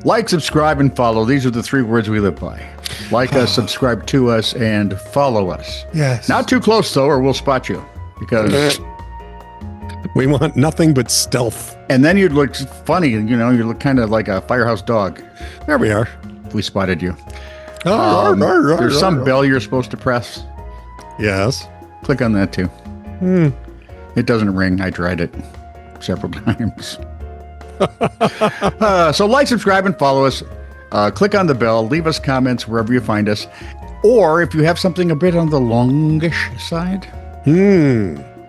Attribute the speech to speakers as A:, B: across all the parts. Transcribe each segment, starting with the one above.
A: Like, subscribe, and follow. These are the 3 words we live by. Like us, subscribe to us, and follow us.
B: Yes.
A: Not too close, though, or we'll spot you. Because
B: we want nothing but stealth.
A: And then you'd look funny. You look kind of like a firehouse dog.
B: There we are.
A: If we spotted you. There's some bell you're supposed to press.
B: Yes.
A: Click on that, too. It doesn't ring. I tried it several times. So like, subscribe, and follow us. Click on the bell. Leave us comments wherever you find us. Or if you have something a bit on the longish side.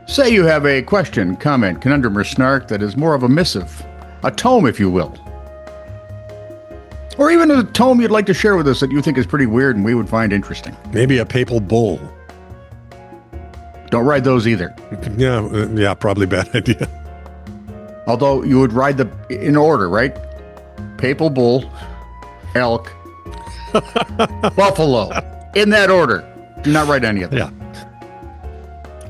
A: Say you have a question, comment, conundrum, or snark that is more of a missive. A tome, if you will. Or even a tome you'd like to share with us that you think is pretty weird and we would find interesting.
B: Maybe a papal bull.
A: Don't ride those either.
B: Yeah, probably bad idea.
A: Although you would ride in order, right? Papal bull, elk, buffalo. In that order. Do not ride any of them.
B: Yeah.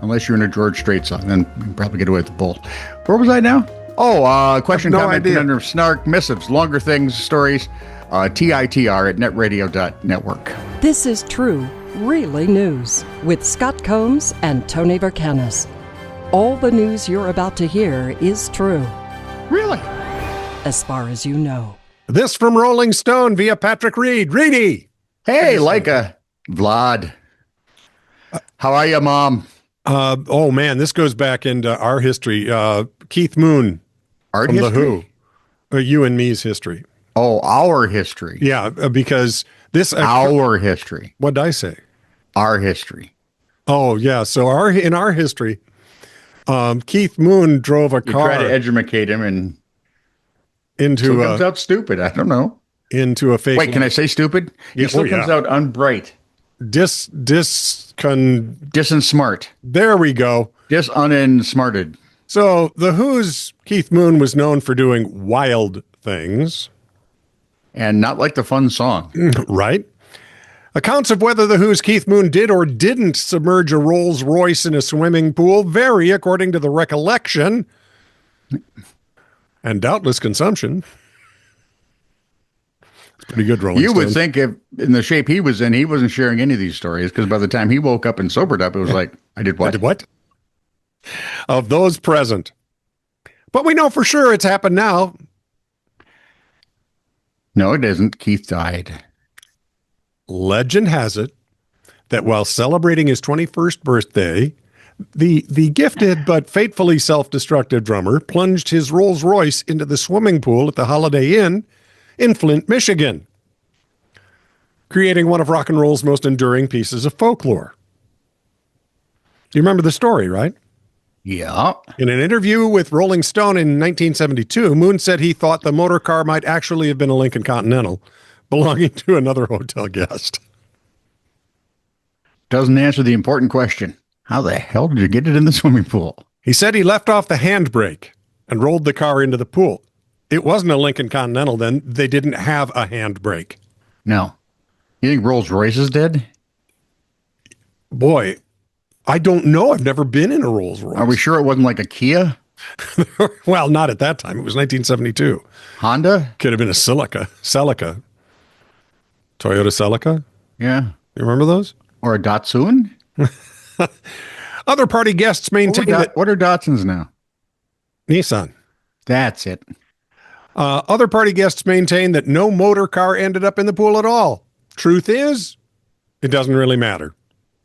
A: Unless you're in a George Strait song, then you can probably get away with the bull. Where was I now? Oh, question, comment, conundrum, snark, missives, longer things, stories, TITR@netradio.network.
C: This is True, Really News with Scott Combs and Tony Verkinnes. All the news you're about to hear is true.
A: Really?
C: As far as you know.
B: This from Rolling Stone via Patrick Reed. Reedy!
A: Hey, Leica. Vlad. How are you, Mom?
B: Oh, man, this goes back into our history. Keith Moon
A: from
B: The Who. You and me's history.
A: Oh, our history.
B: Yeah, because this...
A: our history.
B: What did I say?
A: Our history.
B: Oh, yeah. So in our history, Keith Moon drove a car.
A: You try to educate him and
B: into
A: still comes out stupid. I don't know.
B: Into a fake...
A: Wait, can I say stupid? He still comes out unbright. Disinsmart.
B: There we go.
A: Unsmarted.
B: So the Who's Keith Moon was known for doing wild things.
A: And not like the fun song.
B: Right. Accounts of whether the Who's Keith Moon did or didn't submerge a Rolls-Royce in a swimming pool vary according to the recollection and doubtless consumption. It's pretty good, Rolling Stone.
A: You would think if in the shape he was in, he wasn't sharing any of these stories, because by the time he woke up and sobered up, it was like, I did what?
B: I did what? Of those present. But we know for sure it's happened now.
A: No, it isn't. Keith died.
B: Legend has it that while celebrating his 21st birthday, the gifted but fatefully self-destructive drummer plunged his Rolls-Royce into the swimming pool at the Holiday Inn in Flint, Michigan, creating one of rock and roll's most enduring pieces of folklore. You remember the story, right?
A: Yeah.
B: In an interview with Rolling Stone in 1972, Moon said he thought the motor car might actually have been a Lincoln Continental belonging to another hotel guest.
A: Doesn't answer the important question. How the hell did you get it in the swimming pool?
B: He said he left off the handbrake and rolled the car into the pool. It wasn't a Lincoln Continental then. They didn't have a handbrake.
A: No. You think Rolls-Royce is dead?
B: Boy, I don't know. I've never been in a Rolls-Royce.
A: Are we sure it wasn't like a Kia?
B: Well, not at that time. It was 1972.
A: Honda?
B: Could have been a Celica. Toyota Celica?
A: Yeah.
B: You remember those?
A: Or a Datsun?
B: Other party guests maintain that...
A: What are Datsuns now?
B: Nissan.
A: That's it.
B: Other party guests maintain that no motor car ended up in the pool at all. Truth is, it doesn't really matter.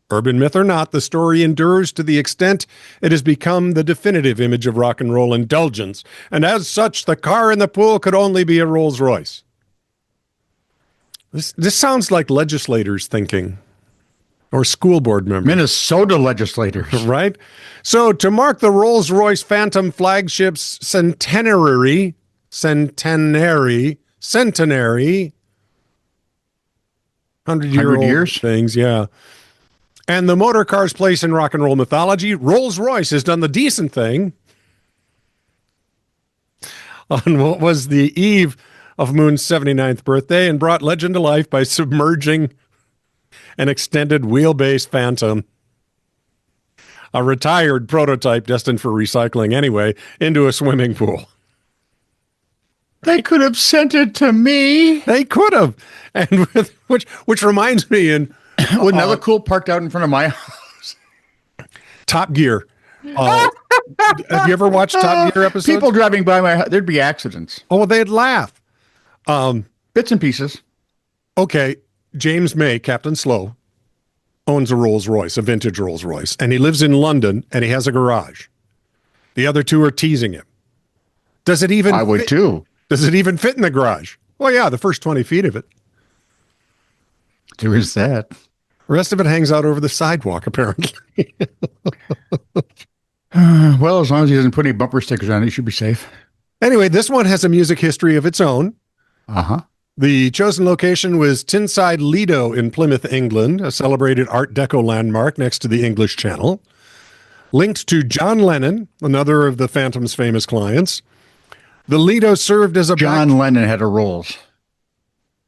B: Urban myth or not, the story endures to the extent it has become the definitive image of rock and roll indulgence. And as such, the car in the pool could only be a Rolls-Royce. This sounds like legislators thinking, or school board members.
A: Minnesota legislators.
B: Right? So to mark the Rolls-Royce Phantom flagship's centenary, 100-year-old things, yeah. And the motor car's place in rock and roll mythology, Rolls-Royce has done the decent thing on what was the eve of Moon's 79th birthday and brought legend to life by submerging an extended wheelbase Phantom, a retired prototype destined for recycling anyway, into a swimming pool.
A: They could have sent it to me.
B: They could have. And which reminds me, in
A: Wouldn't that look cool parked out in front of my house?
B: Top Gear. Have you ever watched Top Gear episodes?
A: People driving by my house, there'd be accidents.
B: Oh, they'd laugh.
A: Bits and pieces.
B: Okay, James May, Captain Slow, owns a Rolls-Royce, a vintage Rolls-Royce, and he lives in London, and he has a garage. The other two are teasing him. Does it even
A: I would too.
B: Does it even fit in the garage? Well, yeah, the first 20 feet of it.
A: There is that.
B: The rest of it hangs out over the sidewalk, apparently.
A: Well, as long as he doesn't put any bumper stickers on it, he should be safe.
B: Anyway, this one has a music history of its own.
A: Uh-huh.
B: The chosen location was Tinside Lido in Plymouth, England, a celebrated Art Deco landmark next to the English Channel. Linked to John Lennon, another of the Phantom's famous clients. The Lido served as a...
A: John Lennon had a Rolls.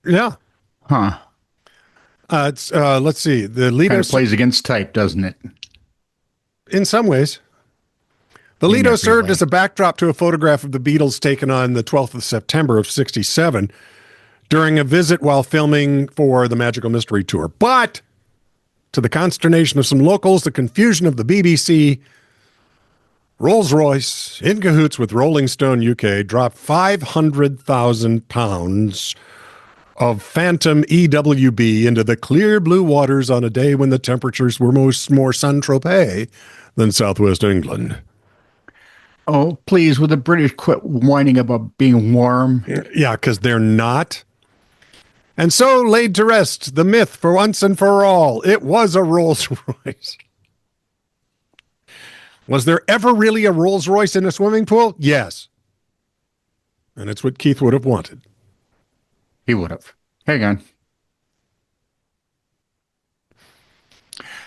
B: Yeah.
A: Huh.
B: Let's see. The Lido
A: Kind of plays against type, doesn't it?
B: in some ways. The Lido served as a backdrop to a photograph of the Beatles taken on the 12th of September of 67 during a visit while filming for the Magical Mystery Tour. But to the consternation of some locals, the confusion of the BBC, Rolls-Royce, in cahoots with Rolling Stone UK, dropped £500,000 of Phantom EWB into the clear blue waters on a day when the temperatures were more Saint-Tropez than southwest England.
A: Oh, please, will the British quit whining about being warm?
B: Yeah, because they're not. And so laid to rest the myth for once and for all. It was a Rolls-Royce. Was there ever really a Rolls-Royce in a swimming pool? Yes. And it's what Keith would have wanted.
A: He would have. Hang on.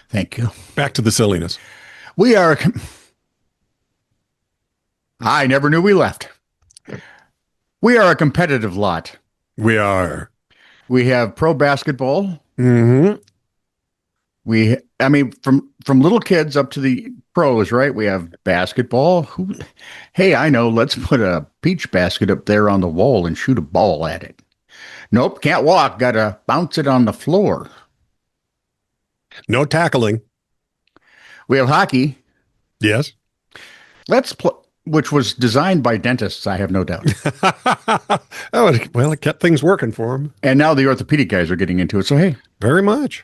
A: Thank you.
B: Back to the silliness.
A: We are... I never knew we left. We are a competitive lot.
B: We are.
A: We have pro basketball.
B: Mm-hmm.
A: I mean, from little kids up to the pros, right? We have basketball. Hey, I know. Let's put a peach basket up there on the wall and shoot a ball at it. Nope, can't walk. Got to bounce it on the floor.
B: No tackling.
A: We have hockey.
B: Yes.
A: Let's play. Which was designed by dentists, I have no doubt.
B: Oh, well, it kept things working for them.
A: And now the orthopedic guys are getting into it. So, hey.
B: Very much.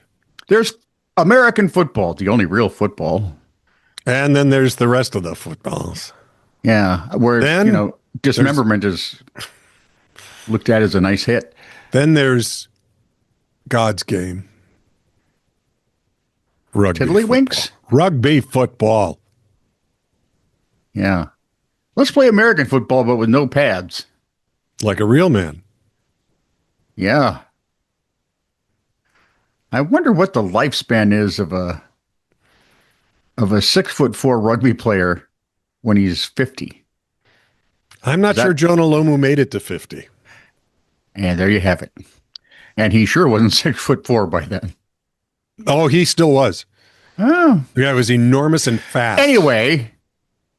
A: There's American football, the only real football.
B: And then there's the rest of the footballs.
A: Yeah, where,
B: then,
A: dismemberment is looked at as a nice hit.
B: Then there's God's game. Rugby
A: Tiddlywinks?
B: Rugby football.
A: Yeah. Let's play American football, but with no pads.
B: Like a real man.
A: Yeah. I wonder what the lifespan is of a 6'4" rugby player when he's 50.
B: I'm not sure Jonah Lomu made it to 50.
A: And there you have it. And he sure wasn't 6'4" by then.
B: Oh, he still was.
A: Oh.
B: Yeah, it was enormous and fast.
A: Anyway,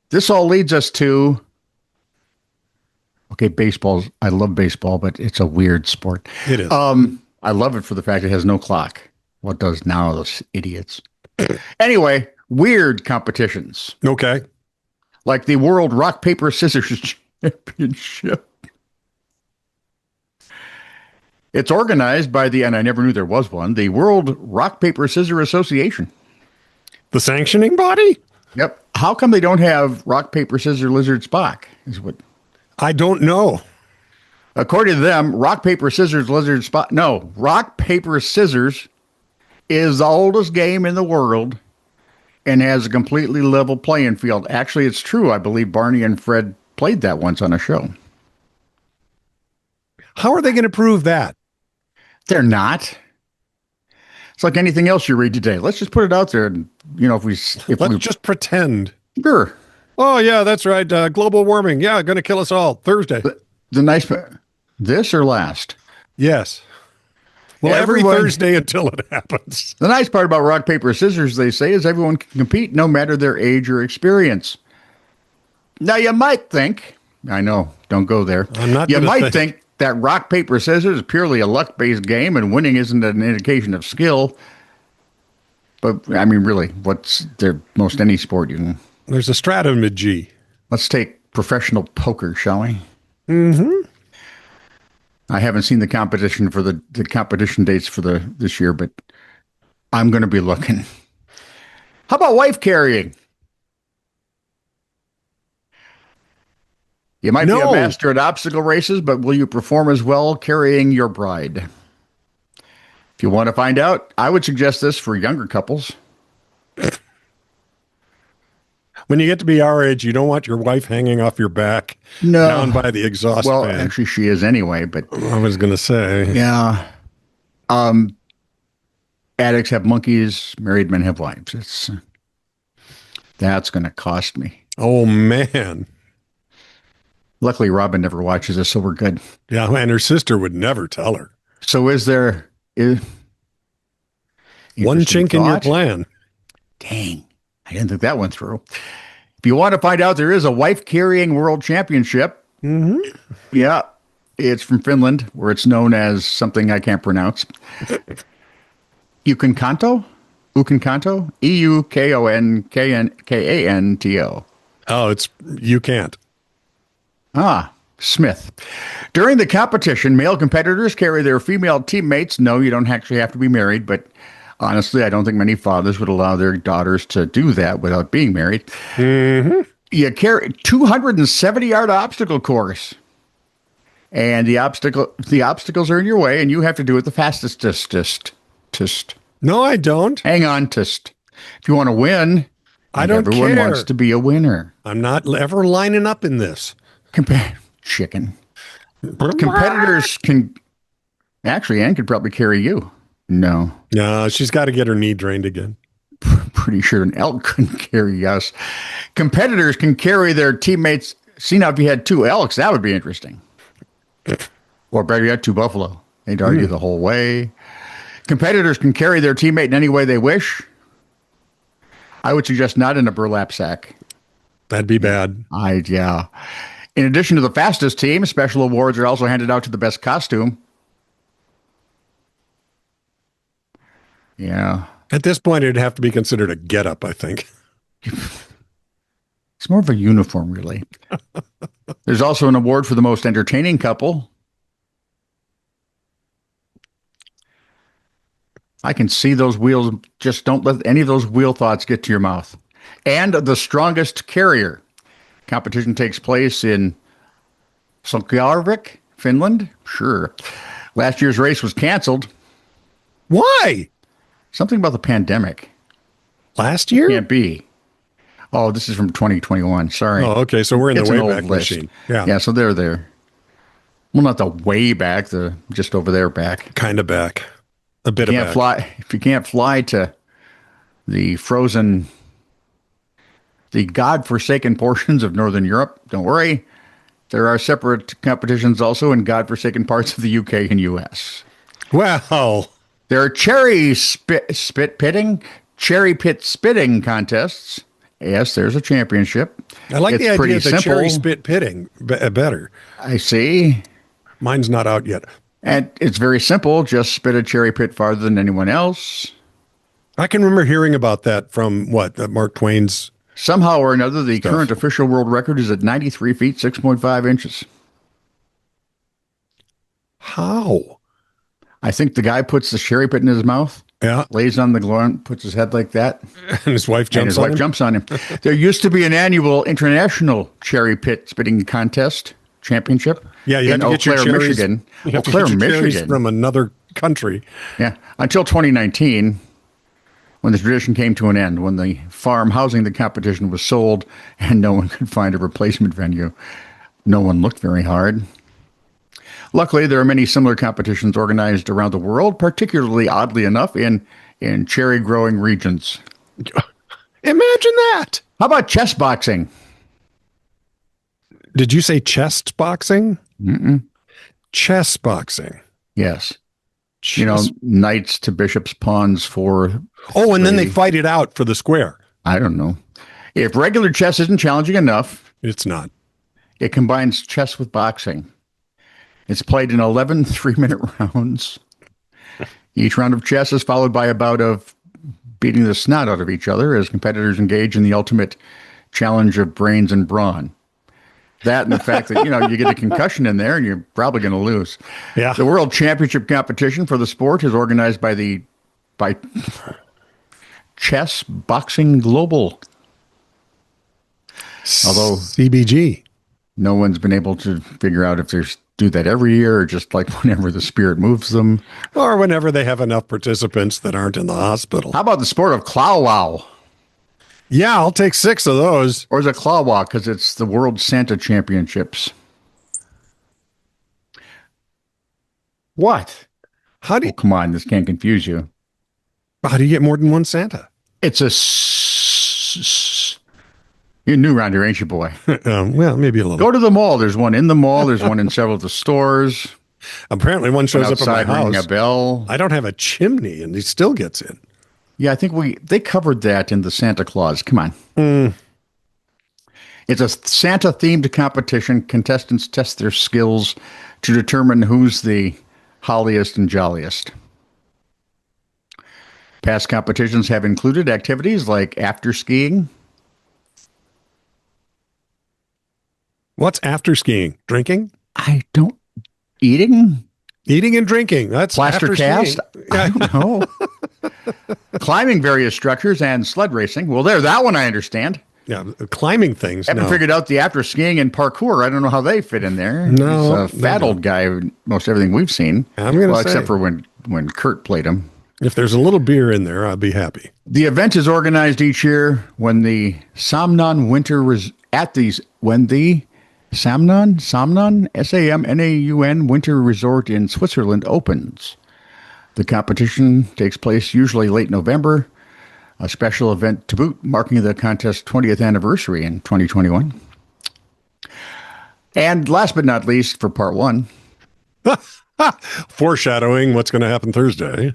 A: this all leads us to, okay, I love baseball, but it's a weird sport.
B: It is.
A: I love it for the fact it has no clock. What does now, those idiots? Anyway, weird competitions.
B: Okay.
A: Like the World Rock, Paper, Scissors Championship. It's organized by and I never knew there was one, the World Rock, Paper, Scissors Association.
B: The sanctioning body?
A: Yep. How come they don't have rock, paper, scissors, lizard, Spock? Is what
B: I don't know.
A: According to them, rock, paper, scissors, lizard, Spock. No, rock, paper, scissors is the oldest game in the world and has a completely level playing field. Actually, it's true. I believe Barney and Fred played that once on a show.
B: How are they going to prove that?
A: They're not. It's like anything else you read today. Let's just put it out there, and let's
B: just pretend.
A: Sure.
B: Oh yeah, that's right. Global warming. Yeah, going to kill us all Thursday.
A: The nice part. This or last?
B: Yes. Well, every Thursday until it happens.
A: The nice part about rock, paper, scissors, they say, is everyone can compete no matter their age or experience. Now, you might think, I know, Don't go there.
B: I'm not
A: You
B: gonna
A: might think that rock, paper, scissors is purely a luck-based game and winning isn't an indication of skill. But, I mean, really, what's there? Most any sport you can.
B: There's a strategy.
A: Let's take professional poker, shall we? Mm-hmm. I haven't seen the competition for the competition dates for this year, but I'm going to be looking. How about wife carrying? You might be a master at obstacle races, but will you perform as well carrying your bride? If you want to find out, I would suggest this for younger couples.
B: When you get to be our age, you don't want your wife hanging off your back down by the exhaust
A: well,
B: fan.
A: actually, she is anyway, but
B: I was going to say.
A: Yeah. Addicts have monkeys, married men have wives. That's going to cost me.
B: Oh, man.
A: Luckily, Robin never watches this, so we're good.
B: Yeah, and her sister would never tell her.
A: So is there...
B: one chink in your plan.
A: Dang, I didn't think that went through. If you want to find out, there is a wife-carrying world championship. Mm-hmm. Yeah, it's from Finland, where it's known as something I can't pronounce. Eukonkanto? Eukonkanto? Eukonkanto.
B: Oh, you can't.
A: Smith. During the competition, male competitors carry their female teammates. No, you don't actually have to be married, but honestly, I don't think many fathers would allow their daughters to do that without being married. Mm-hmm. You carry 270-yard obstacle course, and the obstacles are in your way, and you have to do it the fastest.
B: No, I don't.
A: Hang on, If you want to win, everyone wants to be a winner.
B: I'm not ever lining up in this.
A: Chicken. Competitors can actually, Ann could probably carry you. No,
B: she's got to get her knee drained again.
A: Pretty sure an elk couldn't carry us. Competitors can carry their teammates. See, now if you had two elks, that would be interesting. Or better yet, two buffalo. They'd argue the whole way. Competitors can carry their teammate in any way they wish. I would suggest not in a burlap sack.
B: That'd be bad.
A: Yeah. In addition to the fastest team, special awards are also handed out to the best costume. Yeah.
B: At this point, it'd have to be considered a getup, I think.
A: It's more of a uniform, really. There's also an award for the most entertaining couple. I can see those wheels. Just don't let any of those wheel thoughts get to your mouth. And the strongest carrier. Competition takes place in Solkjarvik, Finland. Sure. Last year's race was canceled.
B: Why?
A: Something about the pandemic.
B: Last year?
A: Can't be. Oh, this is from 2021. Sorry.
B: Oh, okay. So we're in the Wayback Machine.
A: Yeah, so they're there. Well, not the way back, just over there back.
B: Kind of back. A bit of back.
A: If you can't fly to the frozen... the godforsaken portions of Northern Europe, don't worry. There are separate competitions also in godforsaken parts of the UK and US.
B: Well,
A: there are cherry pit spitting contests. Yes, there's a championship.
B: I like the idea of the
A: simple.
B: cherry spit pitting better.
A: I see.
B: Mine's not out yet.
A: And it's very simple. Just spit a cherry pit farther than anyone else.
B: I can remember hearing about that from Mark Twain's.
A: Somehow or another, the current official world record is at 93 feet, 6.5 inches.
B: How?
A: I think the guy puts the cherry pit in his mouth, lays on the ground, puts his head like that.
B: And his wife jumps
A: on him. There used to be an annual international cherry pit spitting contest championship.
B: Yeah, you have to get your cherries,
A: Michigan.
B: You have to get your cherries from another country.
A: Yeah, until 2019. When the tradition came to an end, when the farm housing the competition was sold and no one could find a replacement venue. No one looked very hard. Luckily, there are many similar competitions organized around the world, particularly, oddly enough, in cherry-growing regions.
B: Imagine that!
A: How about chess boxing?
B: Did you say chest boxing?
A: Mm-mm.
B: Chess boxing.
A: Yes. Knights to bishops, pawns for...
B: Oh, and then they fight it out for the square.
A: I don't know. If regular chess isn't challenging enough...
B: It's not.
A: It combines chess with boxing. It's played in 11 3-minute rounds. Each round of chess is followed by a bout of beating the snot out of each other as competitors engage in the ultimate challenge of brains and brawn. That and the fact that, you get a concussion in there and you're probably going to lose.
B: Yeah.
A: The World Championship competition for the sport is organized by Chess Boxing Global. Although
B: CBG.
A: no one's been able to figure out if they do that every year or just like whenever the spirit moves them.
B: Or whenever they have enough participants that aren't in the hospital.
A: How about the sport of Claw Wow?
B: Yeah, I'll take 6 of those.
A: Or is it Claw Wow because it's the World Santa Championships? What?
B: How do you,
A: Come on, this can't confuse you.
B: how do you get more than one Santa?
A: It's you're new around here, ain't you, boy?
B: Well, maybe a little.
A: Go to the mall. There's one in the mall. There's one in several of the stores.
B: Apparently one shows up at my
A: Outside ringing
B: house.
A: a bell.
B: I don't have a chimney, and he still gets in.
A: Yeah, I think they covered that in the Santa Claus. Come on. It's a Santa-themed competition. Contestants test their skills to determine who's the holliest and jolliest. Past competitions have included activities like after skiing.
B: What's after skiing? Drinking?
A: Eating?
B: Eating and drinking. That's
A: Plaster
B: after
A: cast?
B: skiing.
A: I don't know. Climbing various structures and sled racing. Well, that one I understand.
B: Yeah, climbing things.
A: Haven't
B: No.
A: figured out the after skiing and parkour. I don't know how they fit in there.
B: No,
A: He's a fat old guy. Most everything we've seen.
B: I'm gonna say.
A: Except for when Kurt played him.
B: If there's a little beer in there, I'll be happy.
A: The event is organized each year when the Samnon Samnon SAMNAUN Winter Resort in Switzerland opens. The competition takes place usually late November. A special event to boot, marking the contest's 20th anniversary in 2021. And last but not least, for part one.
B: Foreshadowing what's going to happen Thursday.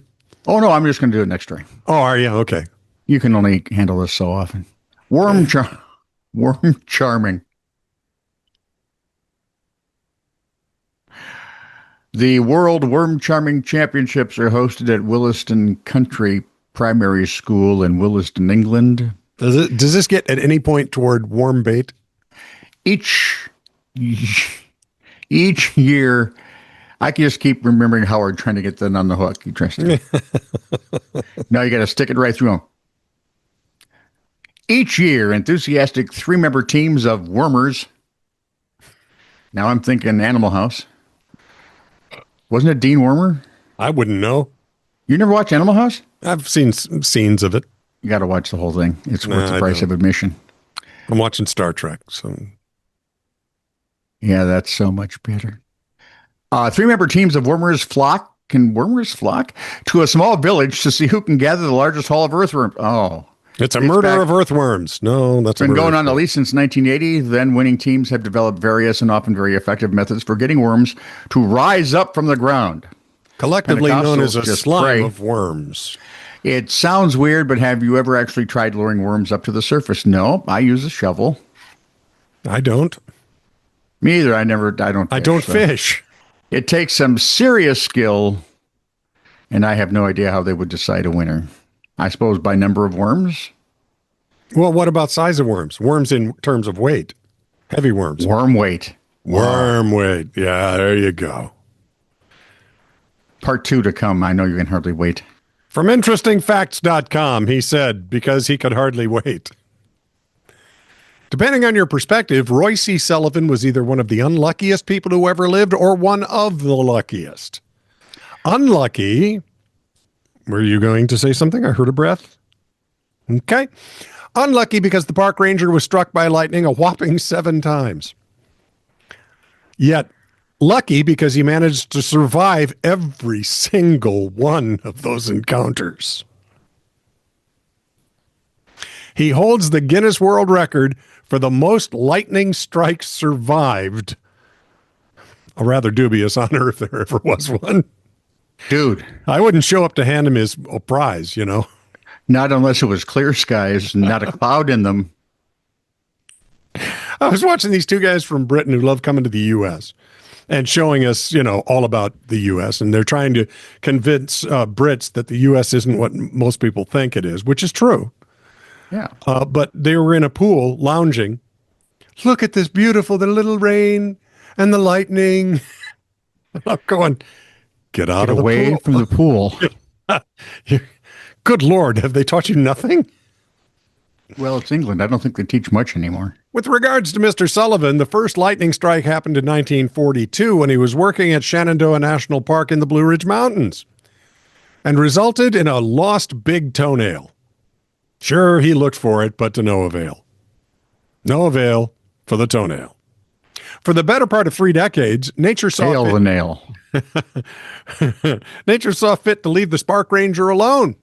A: Oh, no, I'm just going to do it next time.
B: Oh, are you? Okay.
A: You can only handle this so often. Worm charming. The World Worm Charming Championships are hosted at Williston Country Primary School in Williston, England.
B: Does this get at any point toward warm bait?
A: Each year, I can just keep remembering Howard trying to get that on the hook. You trust me? Now you got to stick it right through him. Each year, enthusiastic 3-member teams of wormers. Now I'm thinking Animal House. Wasn't it Dean Wormer?
B: I wouldn't know.
A: You never watched Animal House?
B: I've seen scenes of it.
A: You got to watch the whole thing. It's worth the
B: I
A: price
B: don't.
A: of admission.
B: I'm watching Star Trek, so
A: Yeah, that's so much better. 3-member teams of wormers flock. Can wormers flock to a small village to see who can gather the largest haul of earthworms? Oh,
B: it's a murder of earthworms. No, that's
A: been going on at least since 1980. Then winning teams have developed various and often very effective methods for getting worms to rise up from the ground.
B: collectively known as a
A: just
B: slime
A: pray.
B: of worms.
A: It sounds weird, but have you ever actually tried luring worms up to the surface? No, I use a shovel.
B: I don't.
A: Me either. I don't
B: Fish.
A: It takes some serious skill, and I have no idea how they would decide a winner. I suppose by number of worms?
B: Well, what about size of worms? Worms in terms of weight. Heavy worms.
A: Worm weight.
B: Worm weight. Yeah, there you go.
A: Part 2 to come. I know you can hardly wait.
B: From interestingfacts.com, he said, because he could hardly wait. Depending on your perspective, Roy C. Sullivan was either one of the unluckiest people who ever lived or one of the luckiest. Unlucky. Were you going to say something? I heard a breath. Okay. Unlucky because the park ranger was struck by lightning a whopping 7 times. Yet lucky because he managed to survive every single one of those encounters. He holds the Guinness World Record for the most lightning strikes survived. A rather dubious honor if there ever was one.
A: Dude.
B: I wouldn't show up to hand him his prize, you know.
A: Not unless it was clear skies, not a cloud in them.
B: I was watching these two guys from Britain who love coming to the U.S. and showing us, all about the U.S. And they're trying to convince Brits that the U.S. isn't what most people think it is, which is true.
A: Yeah.
B: But they were in a pool lounging. Look at this beautiful, the little rain and the lightning. I'm going, get out of the
A: away
B: pool.
A: from the pool.
B: Good Lord, have they taught you nothing?
A: Well, it's England. I don't think they teach much anymore.
B: With regards to Mr. Sullivan, the first lightning strike happened in 1942 when he was working at Shenandoah National Park in the Blue Ridge Mountains and resulted in a lost big toenail. Sure, he looked for it, but to no avail. No avail for the toenail. For the better part of 3 decades, nature saw
A: Tail the nail.
B: Nature saw fit to leave the Spark Ranger alone.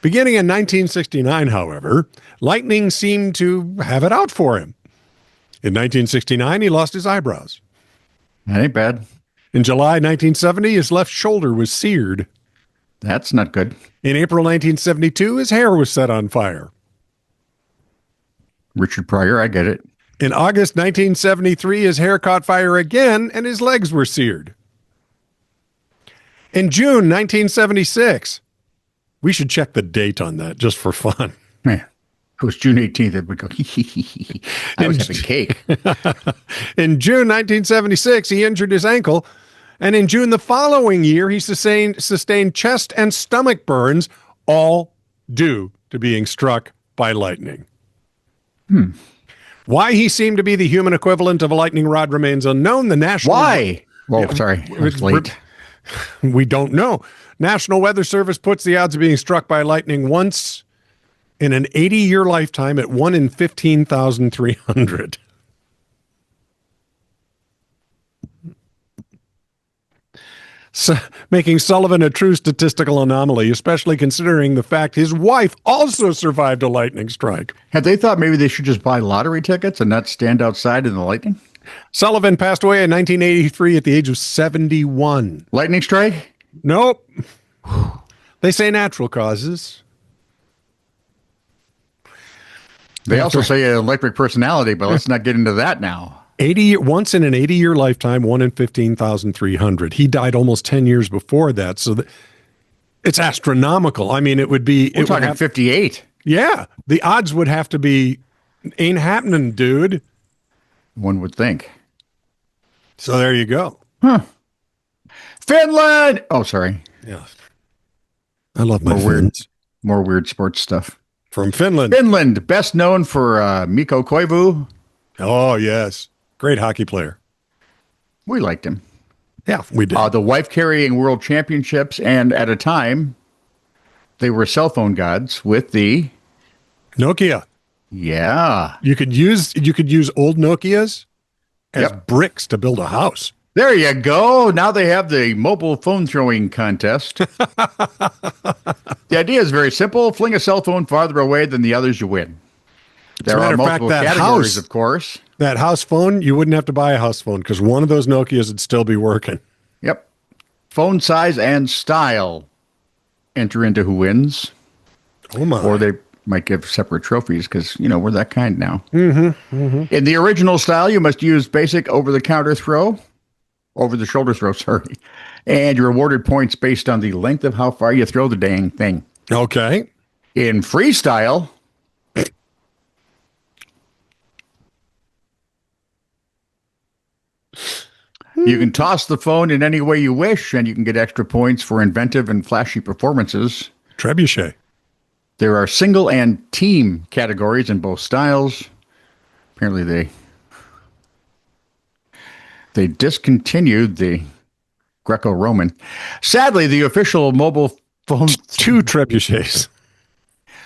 B: Beginning in 1969, however, lightning seemed to have it out for him. In 1969, he lost his eyebrows.
A: That ain't bad.
B: In July 1970, his left shoulder was seared.
A: That's not good.
B: In April 1972, his hair was set on fire.
A: Richard Pryor, I get it.
B: In August 1973, his hair caught fire again and his legs were seared. In June 1976, we should check the date on that just for fun.
A: Yeah. It was June 18th. It would go, hee, hee, hee, hee. I was having cake.
B: In June 1976, he injured his ankle. And in June the following year, he sustained chest and stomach burns, all due to being struck by lightning. Why he seemed to be the human equivalent of a lightning rod remains unknown. The national
A: Why? Well, sorry. I was late.
B: We don't know. National Weather Service puts the odds of being struck by lightning once in an 80-year lifetime at 1 in 15,300. So, making Sullivan a true statistical anomaly, especially considering the fact his wife also survived a lightning strike.
A: Had they thought maybe they should just buy lottery tickets and not stand outside in the lightning?
B: Sullivan passed away in 1983 at the age of 71.
A: Lightning strike?
B: Nope. They say natural causes.
A: They also say electric personality, but let's not get into that now.
B: Once in an 80-year lifetime, 1 in 15,300. He died almost 10 years before that, so it's astronomical. I mean, it would be...
A: We're talking 58.
B: Yeah, the odds would have to be, ain't happening, dude.
A: One would think.
B: So there you go.
A: Finland! Oh, sorry.
B: Yeah. I love my Finns.
A: More weird sports stuff.
B: From Finland.
A: Finland, best known for Mikko Koivu.
B: Oh, yes. Great hockey player.
A: We liked him.
B: Yeah, we did.
A: The wife-carrying world championships, and at a time, they were cell phone gods with the...
B: Nokia.
A: Yeah.
B: You could use old Nokias as bricks to build a house.
A: There you go. Now they have the mobile phone throwing contest. The idea is very simple. Fling a cell phone farther away than the others, you win. There are multiple categories, of course.
B: That house phone, you wouldn't have to buy a house phone because one of those Nokias would still be working.
A: Yep. Phone size and style enter into who wins.
B: Oh, my.
A: Or they might give separate trophies because, we're that kind now. In the original style, you must use basic over-the-shoulder throw, sorry. And you're awarded points based on the length of how far you throw the dang thing.
B: Okay.
A: In freestyle, you can toss the phone in any way you wish, and you can get extra points for inventive and flashy performances.
B: Trebuchet.
A: There are single and team categories in both styles. Apparently they discontinued the Greco-Roman. Sadly, the official mobile phone...
B: Two trebuchets.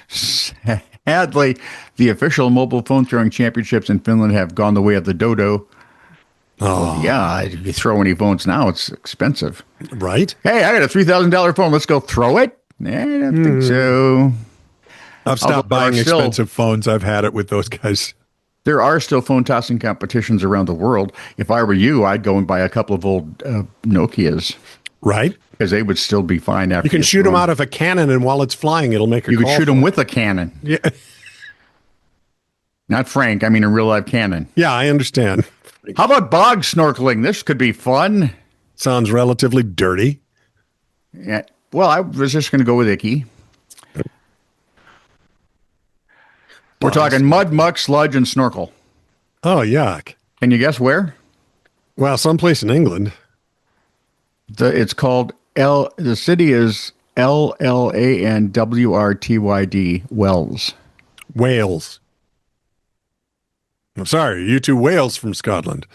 A: Sadly, the official mobile phone throwing championships in Finland have gone the way of the dodo. Oh, yeah. If you throw any phones now, it's expensive.
B: Right?
A: Hey, I got a $3,000 phone. Let's go throw it. I don't think so.
B: I've stopped buying expensive phones. I've had it with those guys.
A: There are still phone tossing competitions around the world. If I were you, I'd go and buy a couple of old Nokias.
B: Right?
A: Because they would still be fine after
B: you can shoot them out of a cannon, and while it's flying, it'll make a call.
A: You can shoot them with a cannon.
B: Yeah.
A: Not Frank. I mean a real life cannon.
B: Yeah, I understand.
A: How about bog snorkeling? This could be fun.
B: Sounds relatively dirty.
A: Yeah. Well, I was just going to go with icky. We're talking mud, muck, sludge, and snorkel.
B: Oh, yuck.
A: Can you guess where?
B: Well, someplace in England.
A: It's called the city is Llanwrtyd, Wells.
B: Wales. I'm sorry, you two Wales from Scotland.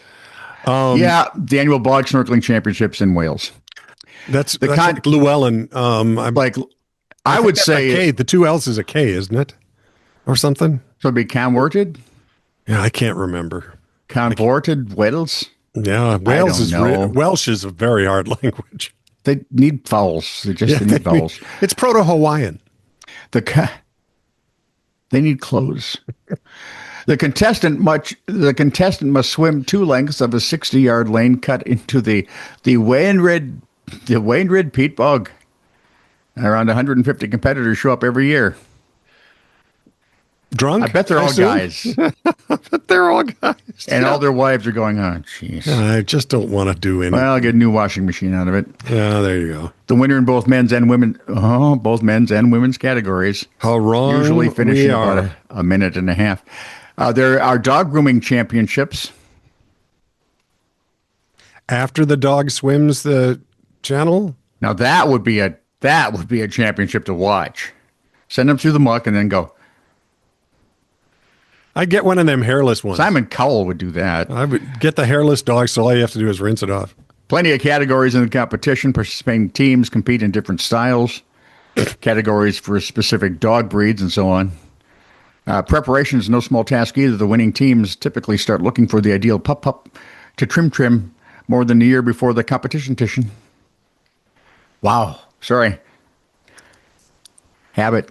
A: Yeah, the annual bog snorkeling championships in Wales.
B: That's like Llewellyn.
A: I would say
B: K. The two L's is a K, isn't it? Or something?
A: So it'd be Camworted?
B: Yeah, I can't remember.
A: Convorted Wales?
B: Yeah, Welsh is a very hard language.
A: They need vowels. They need vowels.
B: It's Proto-Hawaiian.
A: They need clothes. The contestant must swim 2 lengths of a 60-yard lane cut into the Wainrid peat bog. Around 150 competitors show up every year.
B: Drunk?
A: I bet they're all guys.
B: They're all guys.
A: And all their wives are going, oh, jeez.
B: I just don't want to do anything.
A: Well, I'll get a new washing machine out of it.
B: Yeah, there you go.
A: The winner in both men's and women's categories.
B: How wrong
A: usually finish in
B: we
A: about
B: are.
A: a minute and a half. There are dog grooming championships.
B: After the dog swims the channel?
A: Now that would be a championship to watch. Send them through the muck and then go.
B: I get one of them hairless ones.
A: Simon Cowell would do that.
B: I would get the hairless dog, so all you have to do is rinse it off.
A: Plenty of categories in the competition. Participating teams compete in different styles, categories for specific dog breeds, and so on. Preparation is no small task either. The winning teams typically start looking for the ideal pup to trim more than a year before the competition. Wow. Sorry. Habit.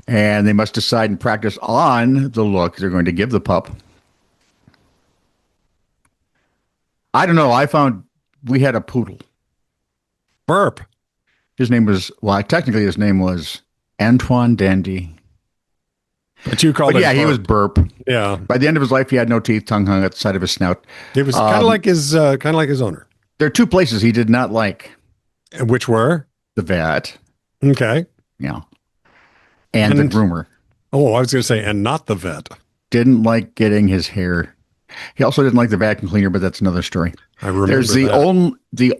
A: And they must decide and practice on the look they're going to give the pup. I don't know. We had a poodle.
B: Burp.
A: His name was Antoine Dandy.
B: But you called it
A: yeah,
B: Burp.
A: he was Burp.
B: Yeah.
A: By the end of his life, he had no teeth, tongue hung at the side of his snout.
B: It was kind of like his owner.
A: There are 2 places he did not like.
B: Which were?
A: The vet.
B: Okay.
A: Yeah. And the groomer.
B: Oh, I was going to say, and not the vet.
A: Didn't like getting his hair. He also didn't like the vacuum cleaner, but that's another story.
B: I remember
A: There's the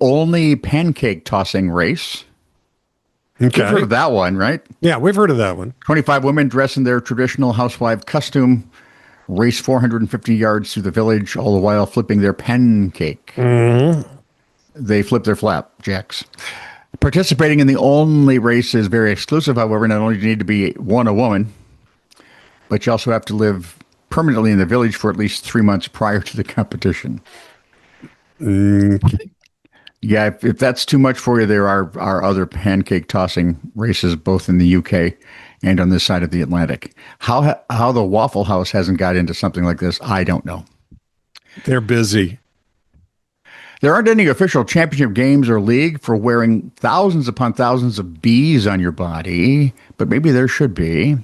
A: only pancake tossing race.
B: Okay.
A: You've heard of that one, right?
B: Yeah, we've heard of that one.
A: 25 women dressed in their traditional housewife costume race 450 yards through the village, all the while flipping their pancake.
B: Mm-hmm.
A: They flip their flapjacks. Participating in the only race is very exclusive, however. Not only do you need to be a woman, but you also have to live permanently in the village for at least 3 months prior to the competition.
B: Okay.
A: Yeah, if that's too much for you, there are other pancake tossing races both in the UK and on this side of the Atlantic. How the Waffle House hasn't got into something like this, I don't know.
B: They're busy.
A: There aren't any official championship games or league for wearing thousands upon thousands of bees on your body, but maybe there should be.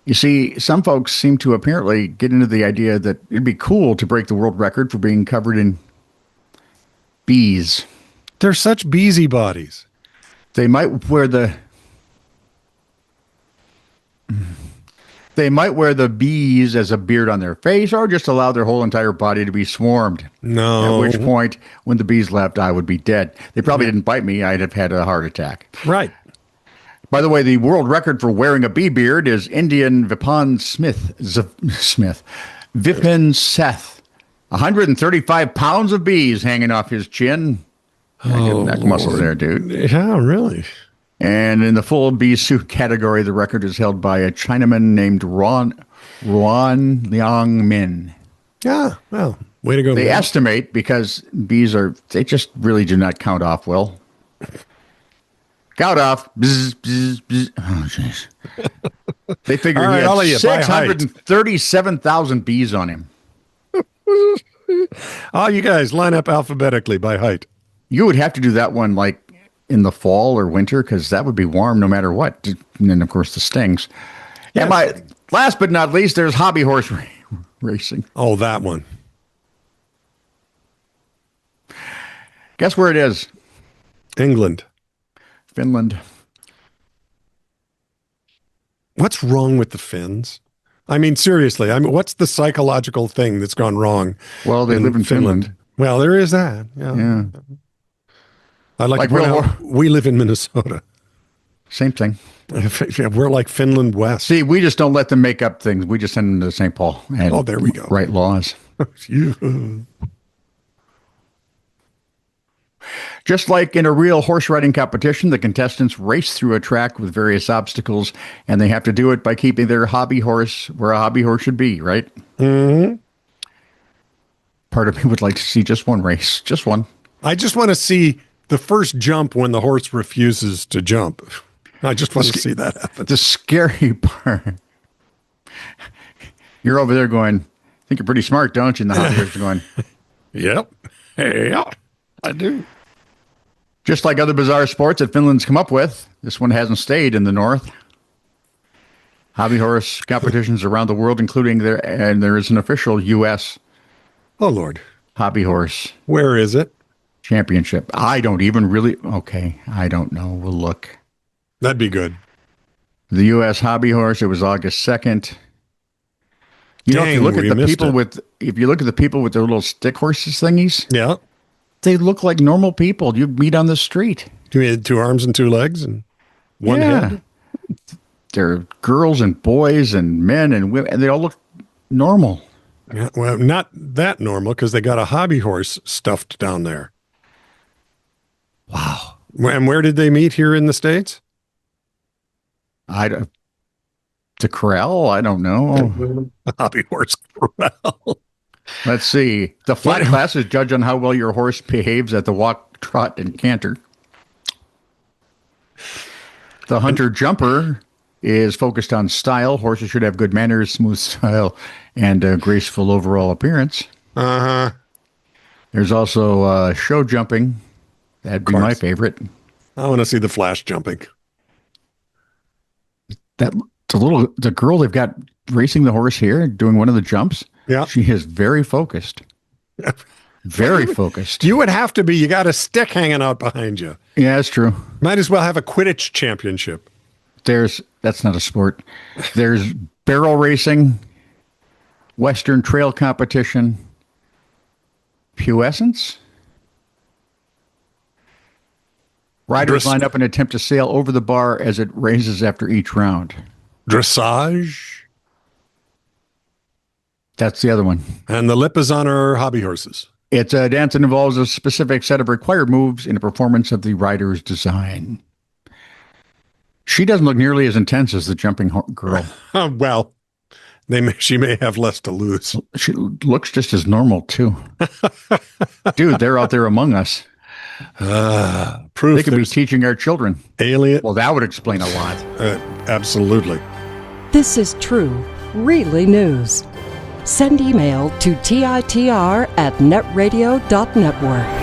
A: You see, some folks seem to apparently get into the idea that it'd be cool to break the world record for being covered in bees.
B: They're such beesy bodies.
A: They might wear the bees as a beard on their face, or just allow their whole entire body to be swarmed.
B: No.
A: At which point, when the bees left, I would be dead. They probably didn't bite me. I'd have had a heart attack.
B: Right.
A: By the way, the world record for wearing a bee beard is Indian Vipin Seth. 135 pounds of bees hanging off his chin. Neck muscles there, dude.
B: Yeah, really.
A: And in the full bee suit category, the record is held by a Chinaman named Ruan Liang Min.
B: Yeah, well, way to go.
A: They
B: man.
A: estimate, because bees they just really do not count off well. Count off. Bzz, bzz, bzz. Oh, jeez. They figure
B: All right, I'll let
A: he
B: you
A: had
B: by height.
A: 637,000 bees on him.
B: Oh, you guys line up alphabetically by height.
A: You would have to do that one like in the fall or winter, because that would be warm no matter what. And then, of course, the stings.
B: Yes.
A: Last but not least, there's hobby horse racing.
B: Oh, that one.
A: Guess where it is?
B: England.
A: Finland.
B: What's wrong with the Finns? I mean, seriously, what's the psychological thing that's gone wrong?
A: Well, they live in Finland.
B: Well, there is that. Yeah. I'd like to point out, we live in Minnesota.
A: Same thing.
B: We're like Finland West.
A: See, we just don't let them make up things. We just send them to St. Paul and
B: there we go.
A: Write laws. Just like in a real horse riding competition, the contestants race through a track with various obstacles, and they have to do it by keeping their hobby horse where a hobby horse should be, right?
B: Mm-hmm.
A: Part of me would like to see just one race. Just one.
B: I just want to see the first jump when the horse refuses to jump. I just want to see that happen.
A: The scary part. You're over there going, I think you're pretty smart, don't you? And the hobby horse is going,
B: Yep. Yeah, I do.
A: Just like other bizarre sports that Finland's come up with, this one hasn't stayed in the north. Hobby horse competitions around the world, including there is an official U.S.
B: Oh, Lord.
A: Hobby horse.
B: Where is it?
A: Championship. I don't even really. Okay. I don't know. We'll look.
B: That'd be good.
A: The U.S. Hobby Horse. It was August 2nd. You know, if you look at the people with their little stick horses thingies,
B: yeah,
A: they look like normal people you'd meet on the street.
B: You had 2 arms and 2 legs and one head.
A: They're girls and boys and men and women, and they all look normal.
B: Yeah, well, not that normal because they got a hobby horse stuffed down there.
A: Wow.
B: And where did they meet here in the States?
A: The corral? I don't know.
B: Hobby horse corral.
A: Let's see. The flat classes judge on how well your horse behaves at the walk, trot, and canter. The hunter jumper is focused on style. Horses should have good manners, smooth style, and a graceful overall appearance.
B: Uh-huh.
A: There's also show jumping. That'd be my favorite.
B: I want to see the flash jumping.
A: The girl they've got racing the horse here, doing one of the jumps.
B: Yeah.
A: She is very focused. Very focused.
B: You would have to be. You got a stick hanging out behind you.
A: Yeah, that's true.
B: Might as well have a Quidditch championship.
A: That's not a sport. There's barrel racing, Western trail competition, puissance. Riders line up and attempt to sail over the bar as it raises after each round.
B: Dressage.
A: That's the other one.
B: And the lip is on our hobby horses.
A: It's a dance that involves a specific set of required moves in a performance of the rider's design. She doesn't look nearly as intense as the jumping girl.
B: Well, she may have less to lose.
A: She looks just as normal, too. Dude, they're out there among us.
B: Proof
A: they could be teaching our children.
B: Alien.
A: Well, that would explain a lot.
B: Absolutely.
C: This is true, really news. Send email to TITR@netradio.network.